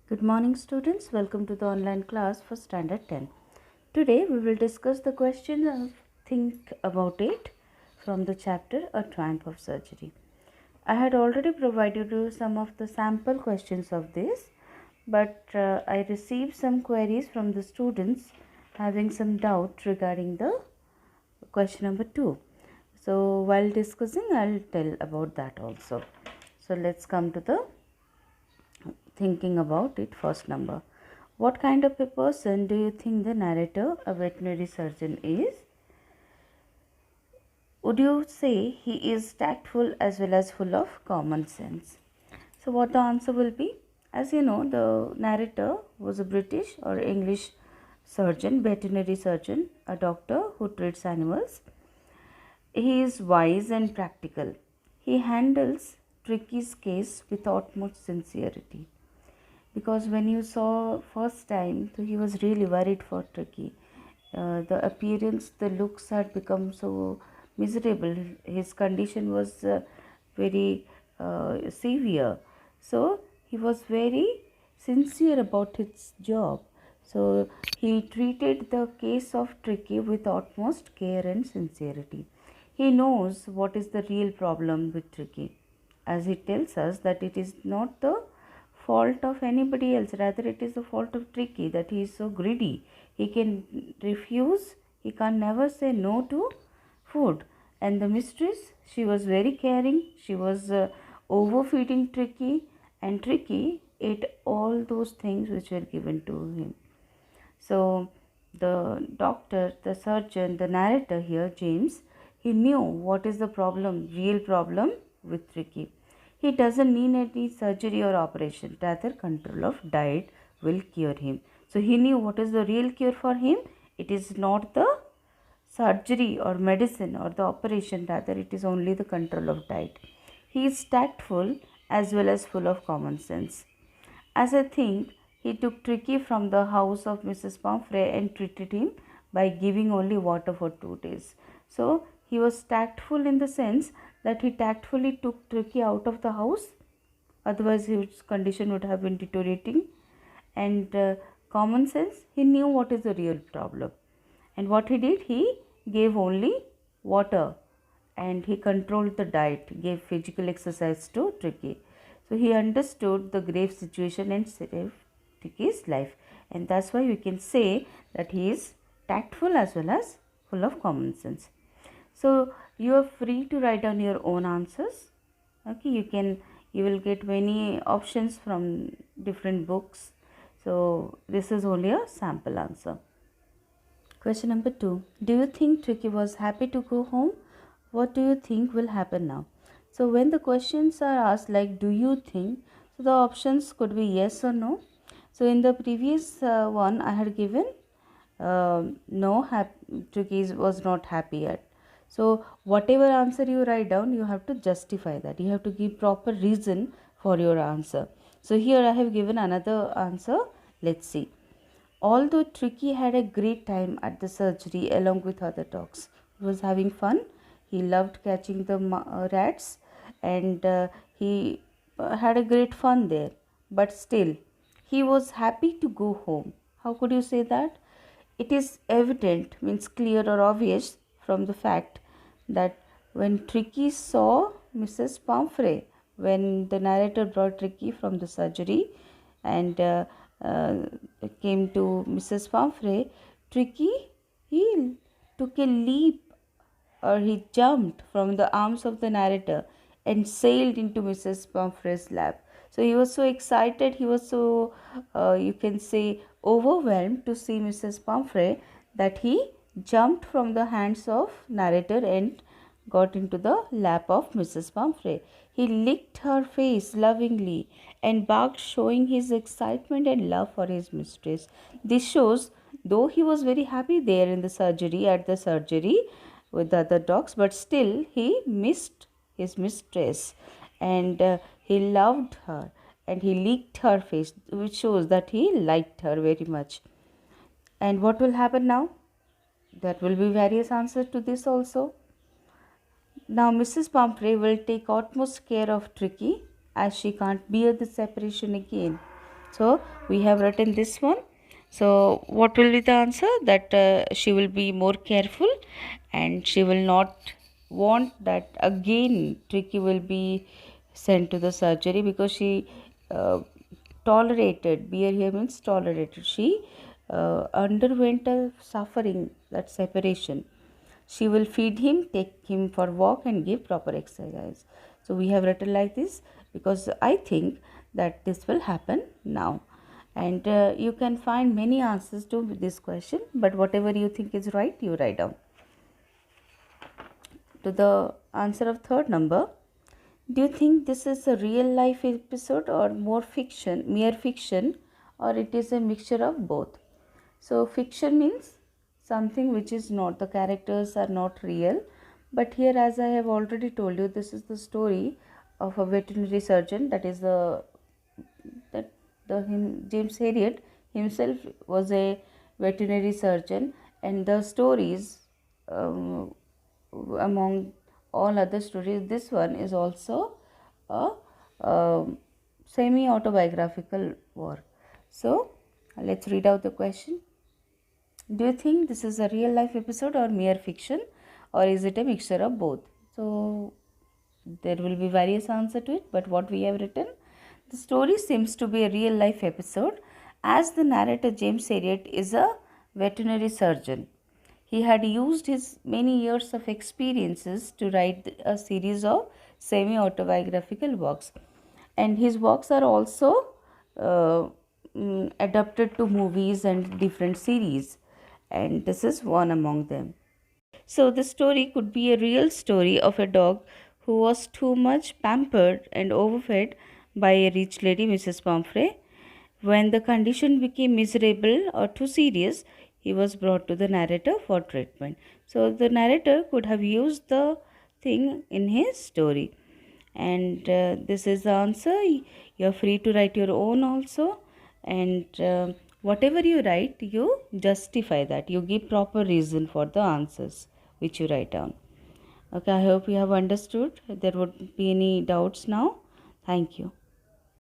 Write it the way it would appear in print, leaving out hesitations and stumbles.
Good morning students, welcome to the online class for standard 10. Today we will discuss the question of think about it from the chapter A Triumph of Surgery. I had already provided you some of the sample questions of this, but I received some queries from the students having some doubt regarding the question number 2. So while discussing, I'll tell about that also. So let's come to the thinking about it first number. What kind of a person do you think the narrator, a veterinary surgeon, is? Would you say he is tactful as well as full of common sense? So what the answer will be? As you know, the narrator was a British or English surgeon, veterinary surgeon, a doctor who treats animals. He is wise and practical. He handles Tricky's case with utmost sincerity. Because when you saw first time, so he was really worried for Tricky. The appearance, the looks had become so miserable. His condition was very severe. So he was very sincere about his job. So he treated the case of Tricky with utmost care and sincerity. He knows what is the real problem with Tricky, as he tells us that it is not the fault of anybody else, rather it is the fault of Tricky, that he is so greedy. He can refuse, he can never say no to food. And the mistress, she was very caring, she was overfeeding Tricky, and Tricky ate all those things which were given to him. So the doctor, the surgeon, the narrator here, James, he knew what is the problem, real problem with Tricky. He doesn't need any surgery or operation, rather control of diet will cure him. So he knew what is the real cure for him. It is not the surgery or medicine or the operation, rather it is only the control of diet. He is tactful as well as full of common sense. As I think, he took Tricky from the house of Mrs. Pomfrey and treated him by giving only water for 2 days. So he was tactful in the sense that he tactfully took Tricky out of the house, otherwise his condition would have been deteriorating. And common sense, he knew what is the real problem. And what he did, he gave only water and he controlled the diet, gave physical exercise to Tricky. So he understood the grave situation and saved Tricky's life. And that's why we can say that he is tactful as well as full of common sense. So you are free to write down your own answers. Okay, you will get many options from different books. So this is only a sample answer. Question number 2. Do you think Tricky was happy to go home? What do you think will happen now? So when the questions are asked like do you think, so the options could be yes or no. So in the previous one I had given no, Tricky was not happy yet. So whatever answer you write down, you have to justify that. You have to give proper reason for your answer. So here I have given another answer. Let's see. Although Tricky had a great time at the surgery along with other dogs, he was having fun. He loved catching the rats and he had a great fun there. But still, he was happy to go home. How could you say that? It is evident, means clear or obvious from the fact that when Tricky saw Mrs. Pomfrey, when the narrator brought Tricky from the surgery and came to Mrs. Pomfrey, Tricky, he took a leap or he jumped from the arms of the narrator and sailed into Mrs. Pomfrey's lap. So he was so excited, he was so, you can say, overwhelmed to see Mrs. Pomfrey that he jumped from the hands of narrator and got into the lap of Mrs. Pomfrey. He licked her face lovingly and barked, showing his excitement and love for his mistress. This shows, though he was very happy there in the surgery, at the surgery with the other dogs, but still he missed his mistress and he loved her and he licked her face, which shows that he liked her very much. And what will happen now? There will be various answers to this also. Now Mrs. Pomfrey will take utmost care of Tricky as she can't bear the separation again. So we have written this one. So what will be the answer? That she will be more careful and she will not want that again Tricky will be sent to the surgery, because she uh, tolerated, bear here means tolerated, she underwent a suffering, that separation. She will feed him, take him for walk and give proper exercise. So we have written like this because I think that this will happen now. And you can find many answers to this question, but whatever you think is right, you write down. To the answer of third number, do you think this is a real life episode or more fiction, mere fiction, or it is a mixture of both? So fiction means something which is not, the characters are not real. But here, as I have already told you, this is the story of a veterinary surgeon, that is James Herriot himself was a veterinary surgeon, and the stories, um, among all other stories, this one is also a, semi autobiographical work. So let's read out the question. Do you think this is a real life episode or mere fiction, or is it a mixture of both? So there will be various answers to it, but what we have written, the story seems to be a real life episode, as the narrator James Herriot is a veterinary surgeon. He had used his many years of experiences to write a series of semi autobiographical works, and his works are also uh, adapted to movies and different series, and this is one among them. So the story could be a real story of a dog who was too much pampered and overfed by a rich lady, Mrs. Pomfrey. When the condition became miserable or too serious, he was brought to the narrator for treatment. So the narrator could have used the thing in his story. And this is the answer. You're free to write your own also. And whatever you write, you justify that. You give proper reason for the answers which you write down. Okay, I hope you have understood. There would be any doubts now. Thank you.